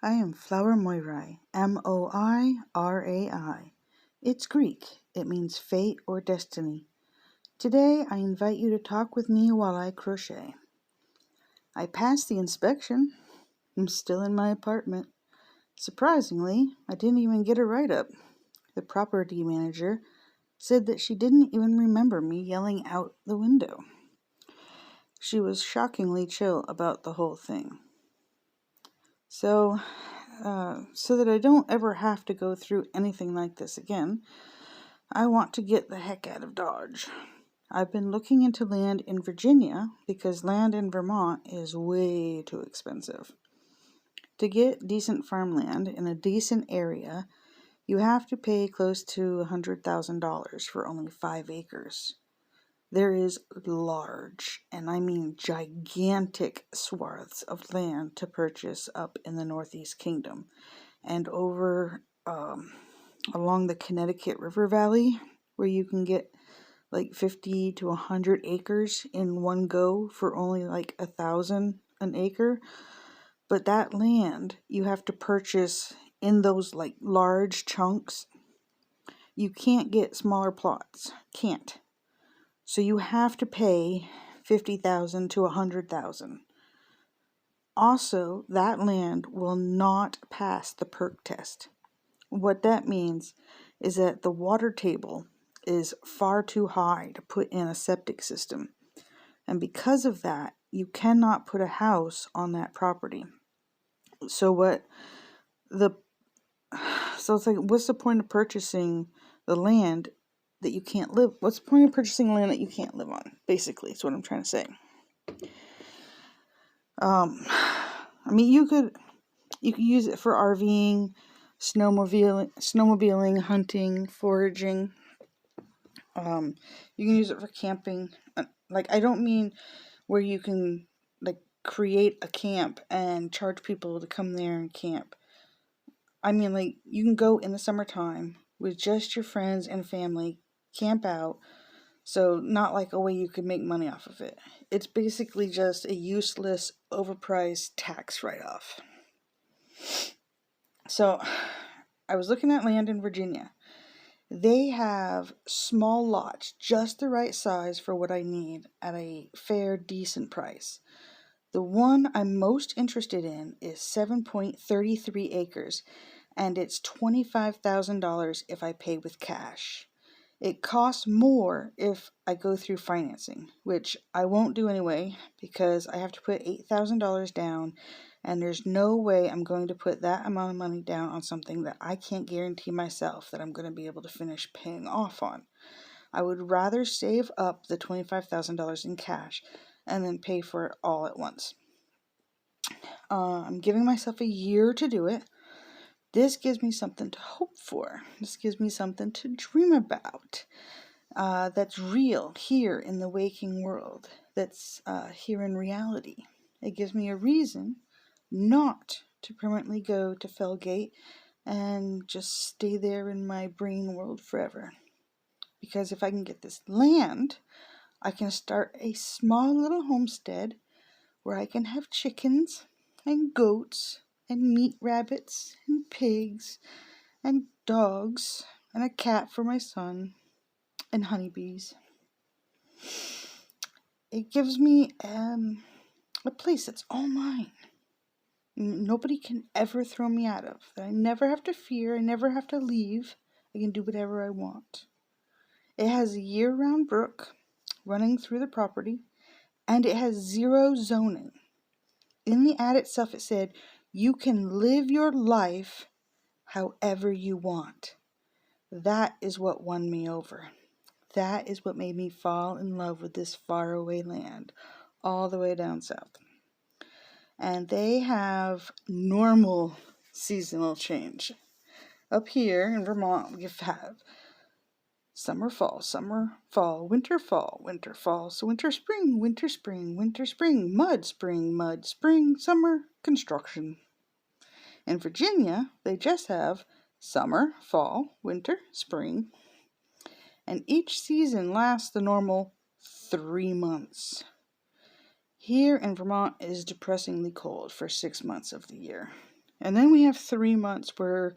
I am Flower Moirai, Moirai. It's Greek. It means fate or destiny. Today, I invite you to talk with me while I crochet. I passed the inspection. I'm still in my apartment. Surprisingly, I didn't even get a write-up. The property manager said that she didn't even remember me yelling out the window. She was shockingly chill about the whole thing. So that I don't ever have to go through anything like this again, I want to get the heck out of Dodge. I've been looking into land in Virginia because land in Vermont is way too expensive. To get decent farmland in a decent area, you have to pay close to $100,000 for only 5 acres. There is large, and I mean gigantic, swaths of land to purchase up in the Northeast Kingdom and over along the Connecticut River Valley, where you can get like 50 to 100 acres in one go for only like $1,000 an acre. But that land you have to purchase in those like large chunks. You can't get smaller plots. Can't. So you have to pay $50,000 to $100,000. Also, that land will not pass the perk test. What that means is that the water table is far too high to put in a septic system. And because of that, you cannot put a house on that property. So it's like, what's the point of purchasing the land that you can't live? What's the point of purchasing land that you can't live on? Basically, is what I'm trying to say. I mean, you could use it for RVing, snowmobiling, hunting, foraging. You can use it for camping. Like, I don't mean where you can like create a camp and charge people to come there and camp. I mean, like, you can go in the summertime with just your friends and family, camp out. So not like a way you could make money off of it. It's basically just a useless, overpriced tax write-off. So I was looking at land in Virginia. They have small lots, just the right size for what I need at a fair, decent price. The one I'm most interested in is 7.33 acres, and it's $25,000 if I pay with cash. It costs more if I go through financing, which I won't do anyway because I have to put $8,000 down, and there's no way I'm going to put that amount of money down on something that I can't guarantee myself that I'm going to be able to finish paying off on. I would rather save up the $25,000 in cash and then pay for it all at once. I'm giving myself a year to do it. This gives me something to hope for. This gives me something to dream about. That's real here in the waking world. That's here in reality. It gives me a reason not to permanently go to Fellgate and just stay there in my brain world forever. Because if I can get this land, I can start a small little homestead where I can have chickens and goats and meat rabbits and pigs and dogs and a cat for my son and honeybees. It gives me a place that's all mine. Nobody can ever throw me out of. That I never have to fear. I never have to leave. I can do whatever I want. It has a year-round brook running through the property, and it has 0 zoning. In the ad itself, it said, you can live your life however you want. That is what won me over. That is what made me fall in love with this faraway land, all the way down south. And they have normal seasonal change. Up here in Vermont, we have summer, fall, winter, fall, so winter, spring, mud, spring, summer, construction. In Virginia, they just have summer, fall, winter, spring, and each season lasts the normal 3 months. Here in Vermont, it is depressingly cold for 6 months of the year. And then we have 3 months where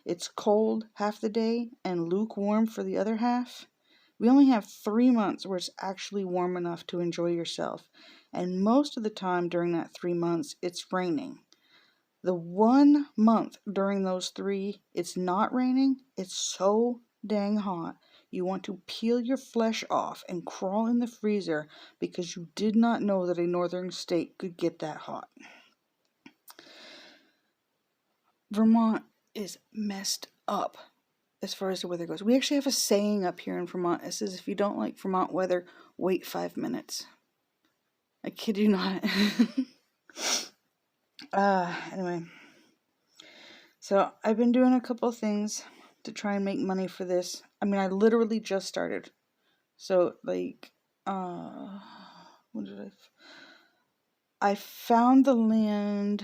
it's cold half the day and lukewarm for the other half. We only have 3 months where it's actually warm enough to enjoy yourself. And most of the time during that 3 months, it's raining. The 1 month during those 3, it's not raining. It's so dang hot. You want to peel your flesh off and crawl in the freezer because you did not know that a northern state could get that hot. Vermont is messed up as far as the weather goes. We actually have a saying up here in Vermont. It says, if you don't like Vermont weather, wait 5 minutes. I kid you not. Anyway. So I've been doing a couple things to try and make money for this. I mean, I literally just started. So, like, when did I found the land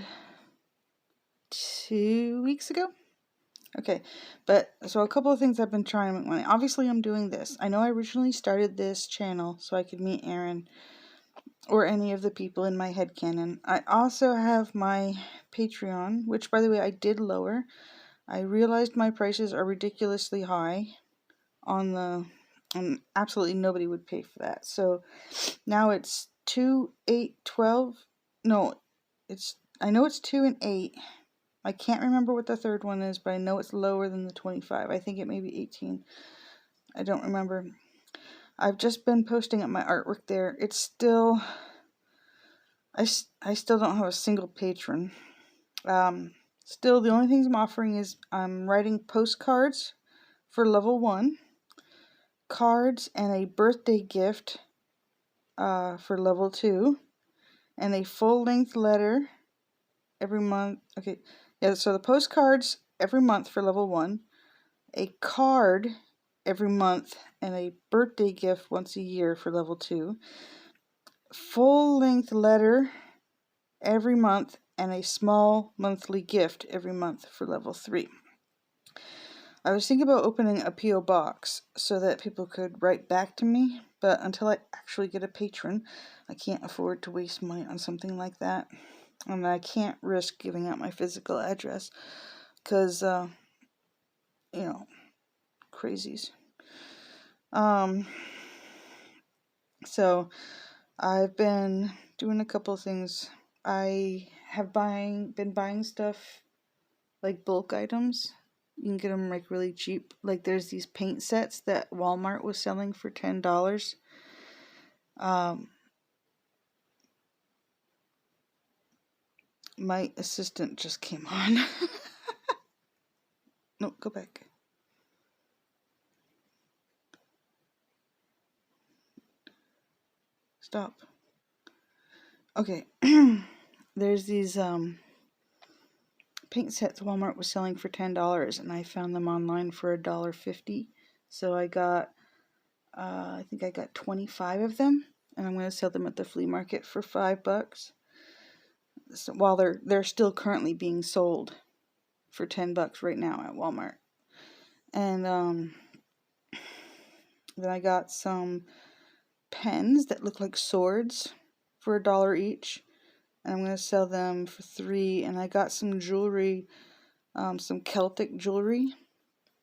2 weeks ago. Okay, but so a couple of things I've been trying to make money. Obviously, I'm doing this. I know I originally started this channel so I could meet Aaron or any of the people in my headcanon. I also have my Patreon, which, by the way, I did lower. I realized my prices are ridiculously high and absolutely nobody would pay for that. So now it's 2, 8, 12. No, I know it's 2 and 8. I can't remember what the third one is, but I know it's lower than the 25. I think it may be 18. I don't remember. I've just been posting up my artwork there. It's still, I still don't have a single patron. Still, the only things I'm offering is I'm writing postcards for level 1, cards and a birthday gift for level 2, and a full-length letter every month. Okay, yeah, so the postcards every month for level 1, a card every month, and a birthday gift once a year for level 2, full-length letter every month, and a small monthly gift every month for level 3. I was thinking about opening a P.O. box so that people could write back to me, but until I actually get a patron, I can't afford to waste money on something like that. And I can't risk giving out my physical address because, crazies. So I've been doing a couple of things. I have been buying stuff like bulk items. You can get them like really cheap. Like there's these paint sets that Walmart was selling for $10. My assistant just came on. No, go back. Stop. Okay. There's these paint sets Walmart was selling for $10, and I found them online for $1.50. So I got, I think I got 25 of them, and I'm going to sell them at the flea market for $5. So while they're still currently being sold for $10 right now at Walmart. And then I got some pens that look like swords for $1 each. And I'm going to sell them for $3. And I got some jewelry, some Celtic jewelry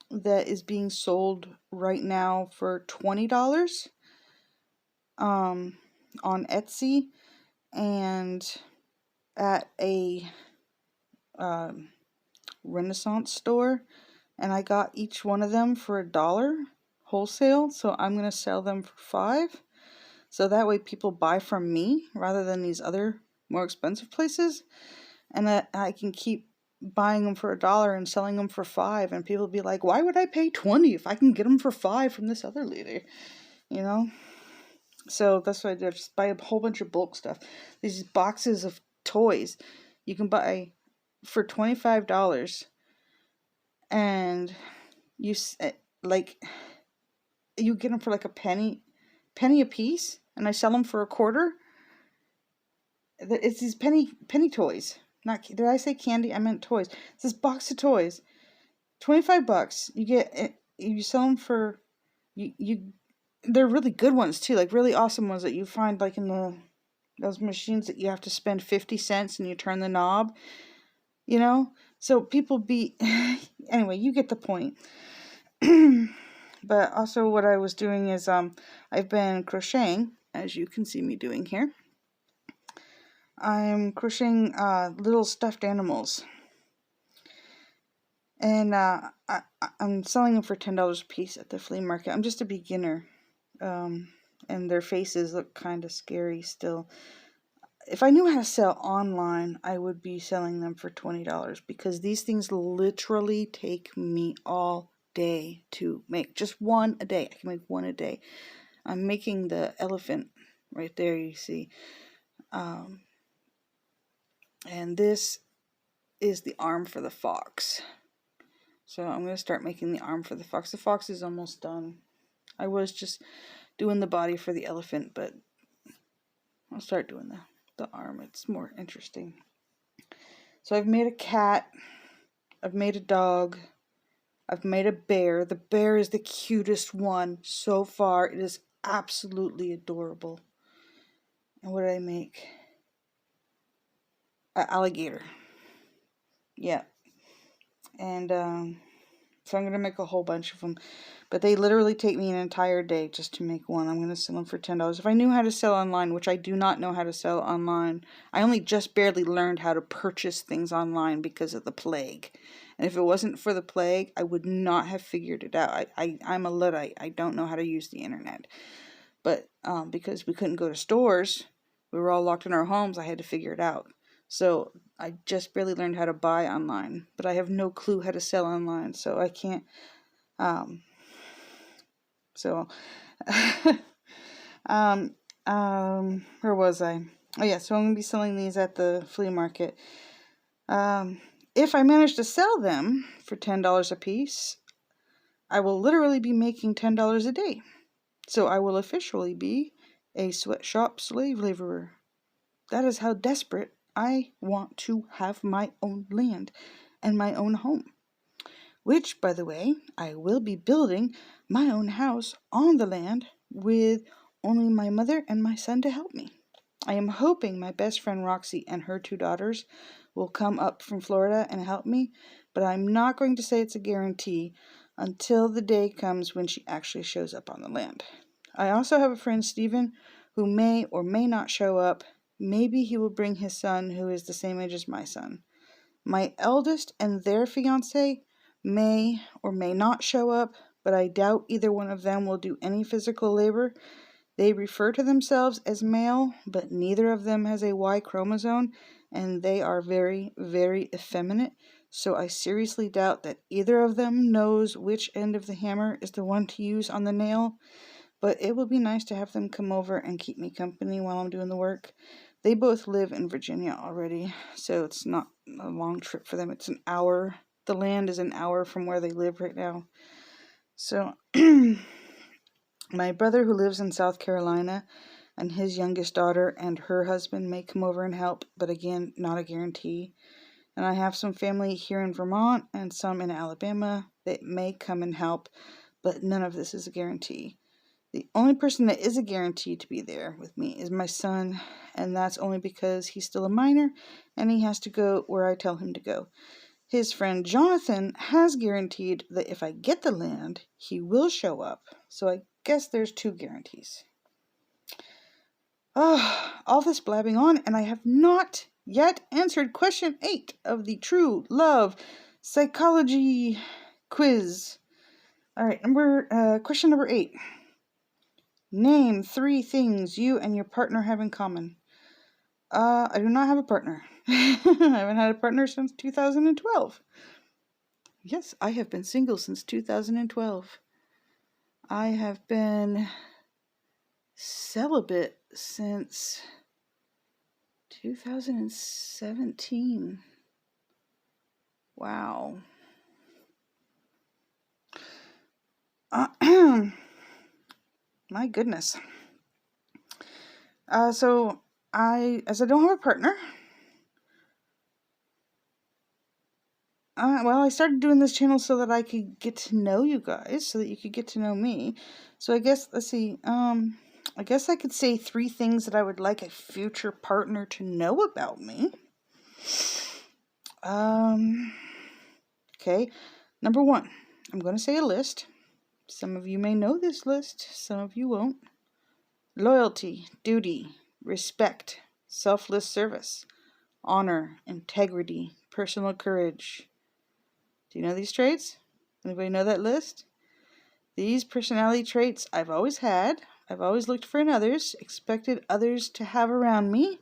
that is being sold right now for $20 on Etsy and at a Renaissance store. And I got each one of them for $1 wholesale. So I'm going to sell them for $5. So that way people buy from me rather than these other more expensive places, and that I can keep buying them for $1 and selling them for $5, and people be like, why would I pay $20 if I can get them for $5 from this other lady, So that's what I did. Just buy a whole bunch of bulk stuff. These boxes of toys you can buy for $25, and you get them for like a penny a piece, and I sell them for $0.25. It's these penny toys. Did I say candy? I meant toys. It's this box of toys. $25. You get it. You sell them for they're really good ones too, like really awesome ones that you find like in those machines that you have to spend 50 cents and you turn the knob. you know? So people be, anyway, you get the point. But also what I was doing is, I've been crocheting, as you can see me doing here. I'm crocheting little stuffed animals. And I'm selling them for $10 a piece at the flea market. I'm just a beginner. And their faces look kind of scary still. If I knew how to sell online, I would be selling them for $20 because these things literally take me all day to make. Just one a day. I can make one a day. I'm making the elephant right there, you see. And this is the arm for the fox. So I'm going to start making the arm for the fox. The fox is almost done. I was just doing the body for the elephant, but I'll start doing the arm. It's more interesting. So I've made a cat. I've made a dog. I've made a bear. The bear is the cutest one so far. It is absolutely adorable. And what did I make? An alligator. Yeah. And so I'm going to make a whole bunch of them. But they literally take me an entire day just to make one. I'm going to sell them for $10. If I knew how to sell online, which I do not know how to sell online, I only just barely learned how to purchase things online because of the plague. And if it wasn't for the plague, I would not have figured it out. I'm a Luddite. I don't know how to use the internet. But because we couldn't go to stores, we were all locked in our homes, I had to figure it out. So I just barely learned how to buy online. But I have no clue how to sell online, so I can't... where was I? Oh yeah, so I'm going to be selling these at the flea market. If I manage to sell them for $10 a piece, I will literally be making $10 a day. So I will officially be a sweatshop slave laborer. That is how desperate I want to have my own land and my own home. Which, by the way, I will be building my own house on the land with only my mother and my son to help me. I am hoping my best friend Roxy and her 2 daughters will come up from Florida and help me, but I'm not going to say it's a guarantee until the day comes when she actually shows up on the land. I also have a friend, Steven, who may or may not show up. Maybe he will bring his son, who is the same age as my son. My eldest and their fiancé may or may not show up, but I doubt either one of them will do any physical labor. They refer to themselves as male, but neither of them has a Y chromosome, and they are very, very effeminate, so I seriously doubt that either of them knows which end of the hammer is the one to use on the nail, but it will be nice to have them come over and keep me company while I'm doing the work. They both live in Virginia already, so it's not a long trip for them. It's an hour. The land is an hour from where they live right now. So my brother, who lives in South Carolina, and his youngest daughter and her husband may come over and help, but again, not a guarantee. And I have some family here in Vermont and some in Alabama that may come and help, but none of this is a guarantee. The only person that is a guarantee to be there with me is my son, and that's only because he's still a minor and he has to go where I tell him to go. His friend Jonathan has guaranteed that if I get the land, he will show up. So I guess there's 2 guarantees. All this blabbing on, and I have not yet answered question 8 of the True Love Psychology quiz. All right, question number 8. Name 3 things you and your partner have in common. I do not have a partner. I haven't had a partner since 2012. Yes, I have been single since 2012. I have been celibate since 2017. Wow. My goodness. So as I don't have a partner, I started doing this channel so that I could get to know you guys, so that you could get to know me. So I guess, let's see, I guess I could say 3 things that I would like a future partner to know about me. Okay, number 1, I'm going to say a list. Some of you may know this list, some of you won't. Loyalty, duty, respect, selfless service, honor, integrity, personal courage. Do you know these traits? Anybody know that list? These personality traits I've always had. I've always looked for in others, expected others to have around me,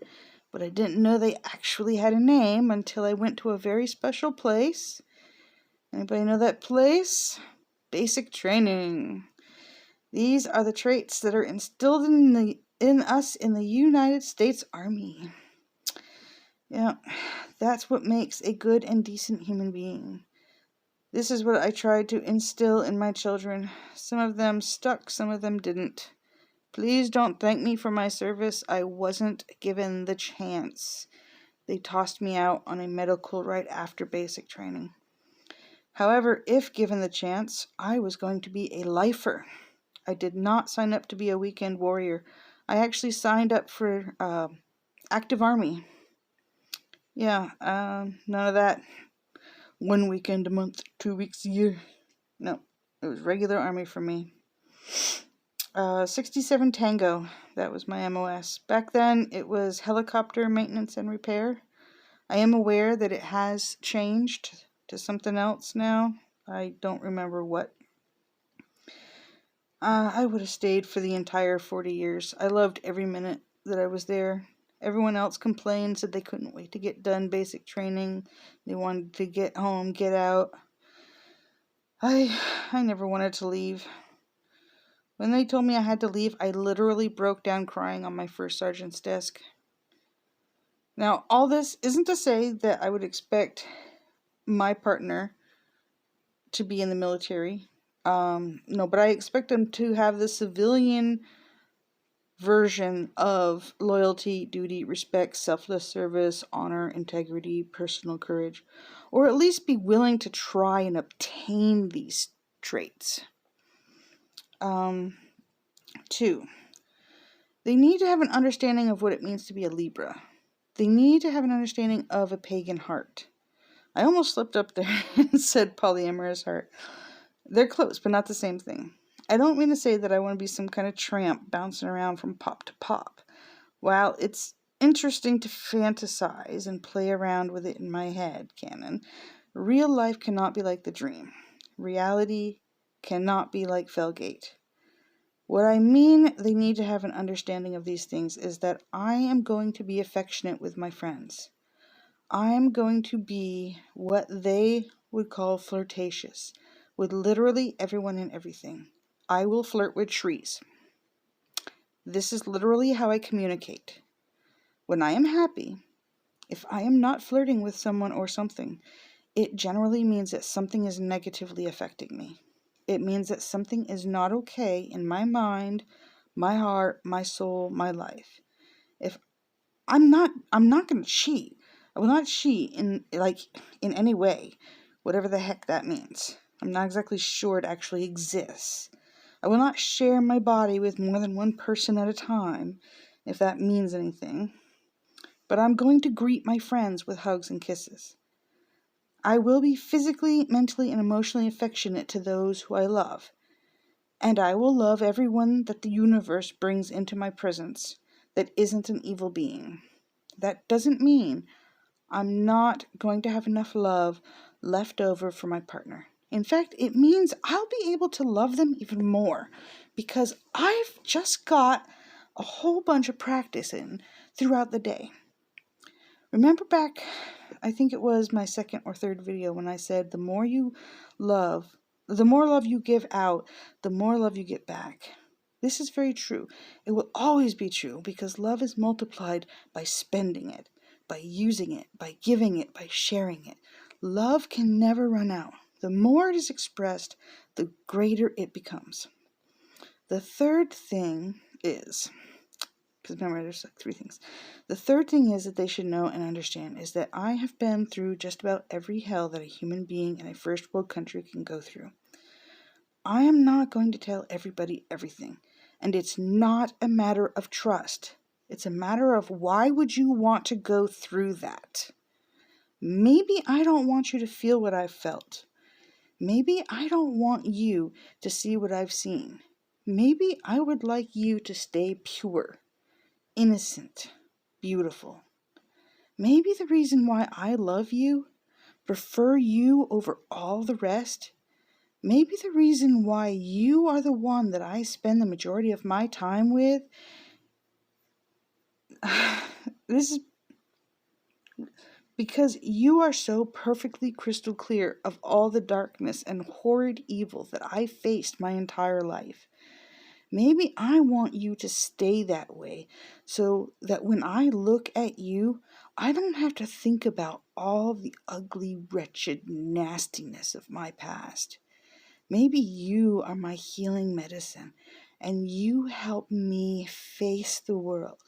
but I didn't know they actually had a name until I went to a very special place. Anybody know that place? Basic training. These are the traits that are instilled in us in the United States Army. Yeah, that's what makes a good and decent human being. This is what I tried to instill in my children. Some of them stuck, some of them didn't. Please don't thank me for my service. I wasn't given the chance. They tossed me out on a medical right after basic training. However, if given the chance, I was going to be a lifer. I did not sign up to be a weekend warrior. I actually signed up for active army. Yeah, none of that 1 weekend a month, 2 weeks a year. No, it was regular army for me. 67 Tango, that was my MOS. Back then, it was helicopter maintenance and repair. I am aware that it has changed to something else now. I don't remember what. I would have stayed for the entire 40 years. I loved every minute that I was there. Everyone else complained, said they couldn't wait to get done basic training. They wanted to get home, get out. I never wanted to leave. When they told me I had to leave, I literally broke down crying on my first sergeant's desk. Now, all this isn't to say that I would expect my partner to be in the military. No, but I expect him to have the civilian version of loyalty, duty, respect, selfless service, honor, integrity, personal courage, or at least be willing to try and obtain these traits. 2, they need to have an understanding of what it means to be a Libra. They need to have an understanding of a pagan heart. I almost slipped up there and said polyamorous heart. They're close, but not the same thing. I don't mean to say that I want to be some kind of tramp bouncing around from pop to pop. While it's interesting to fantasize and play around with it in my head canon, real life cannot be like the dream. Reality cannot be like Felgate. What I mean they need to have an understanding of these things is that I am going to be affectionate with my friends. I am going to be what they would call flirtatious with literally everyone and everything. I will flirt with trees. This is literally how I communicate. When I am happy, if I am not flirting with someone or something, it generally means that something is negatively affecting me. It means that something is not okay in my mind, my heart, my soul, my life. If I'm not going to cheat. I will not cheat in any way, whatever the heck that means. I'm not exactly sure it actually exists. I will not share my body with more than one person at a time, if that means anything. But I'm going to greet my friends with hugs and kisses. I will be physically, mentally, and emotionally affectionate to those who I love. And I will love everyone that the universe brings into my presence that isn't an evil being. That doesn't mean I'm not going to have enough love left over for my partner. In fact, it means I'll be able to love them even more because I've just got a whole bunch of practice in throughout the day. Remember back, I think it was my second or third video when I said the more love you give out, the more love you get back. This is very true. It will always be true because love is multiplied by spending it, by using it, by giving it, by sharing it. Love can never run out. The more it is expressed, the greater it becomes. The third thing is, because remember, there's like 3 things. The third thing is that they should know and understand is that I have been through just about every hell that a human being in a first world country can go through. I am not going to tell everybody everything. And it's not a matter of trust. It's a matter of why would you want to go through that? Maybe I don't want you to feel what I've felt. Maybe I don't want you to see what I've seen. Maybe I would like you to stay pure, innocent, beautiful. Maybe the reason why I love you, prefer you over all the rest, maybe the reason why you are the one that I spend the majority of my time with, this is because you are so perfectly crystal clear of all the darkness and horrid evil that I faced my entire life. Maybe I want you to stay that way so that when I look at you, I don't have to think about all the ugly, wretched nastiness of my past. Maybe you are my healing medicine and you help me face the world.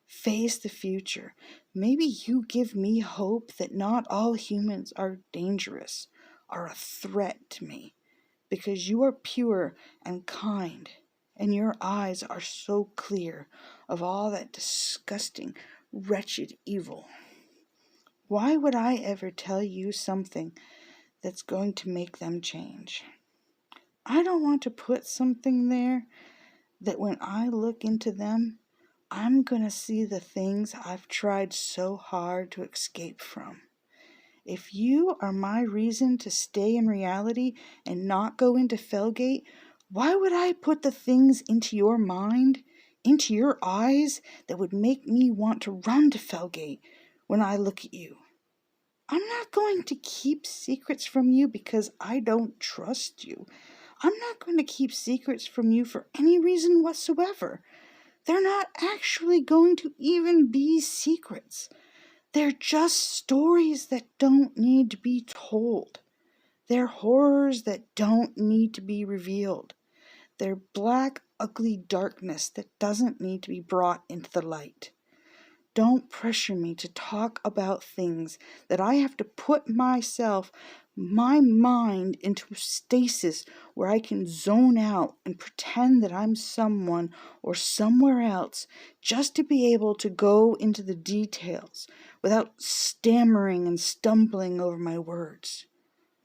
Face the future. Maybe you give me hope that not all humans are dangerous, are a threat to me, because you are pure and kind, and your eyes are so clear of all that disgusting, wretched evil. Why would I ever tell you something that's going to make them change? I don't want to put something there that when I look into them, I'm going to see the things I've tried so hard to escape from. If you are my reason to stay in reality and not go into Felgate, why would I put the things into your mind, into your eyes, that would make me want to run to Felgate when I look at you? I'm not going to keep secrets from you because I don't trust you. I'm not going to keep secrets from you for any reason whatsoever. They're not actually going to even be secrets. They're just stories that don't need to be told. They're horrors that don't need to be revealed. They're black, ugly darkness that doesn't need to be brought into the light. Don't pressure me to talk about things that I have to put my mind into stasis where I can zone out and pretend that I'm someone or somewhere else just to be able to go into the details without stammering and stumbling over my words.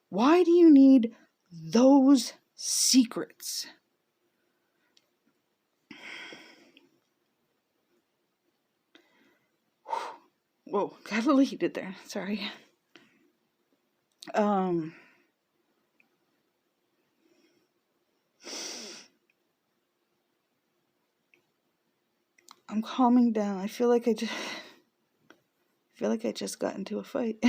Why do you need those secrets? Whoa, got deleted there. Sorry. I'm calming down. I feel like I just got into a fight.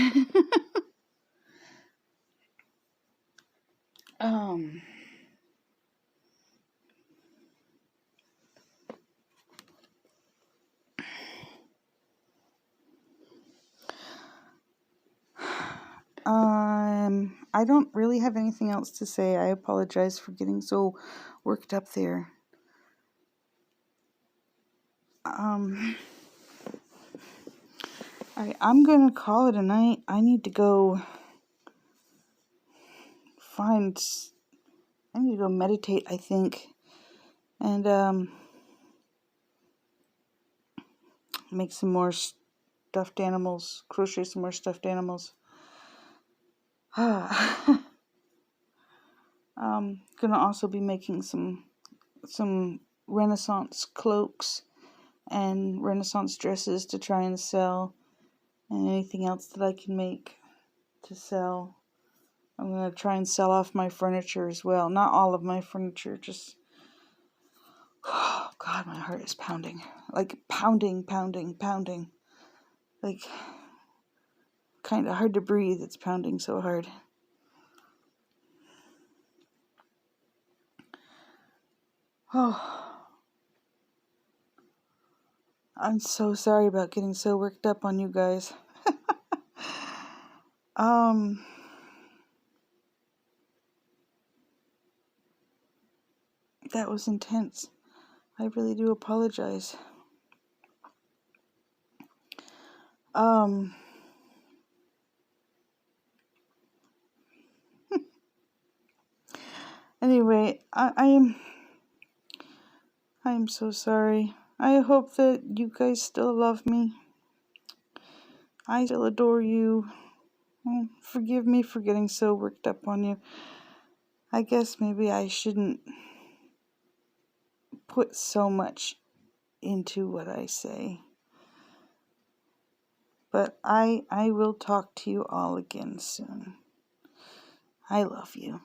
I don't really have anything else to say. I apologize for getting so worked up there. Alright, I'm gonna call it a night. I need to go meditate, I think, and make some more stuffed animals, crochet some more stuffed animals. Gonna also be making some Renaissance cloaks and Renaissance dresses to try and sell, and anything else that I can make to sell. I'm gonna try and sell off my furniture as well. Not all of my furniture, just, oh God, my heart is pounding. Like pounding. Like kind of hard to breathe. It's pounding so hard. Oh, I'm so sorry about getting so worked up on you guys. That was intense. I really do apologize. Anyway, I am so sorry. I hope that you guys still love me. I still adore you. Forgive me for getting so worked up on you. I guess maybe I shouldn't put so much into what I say. But I will talk to you all again soon. I love you.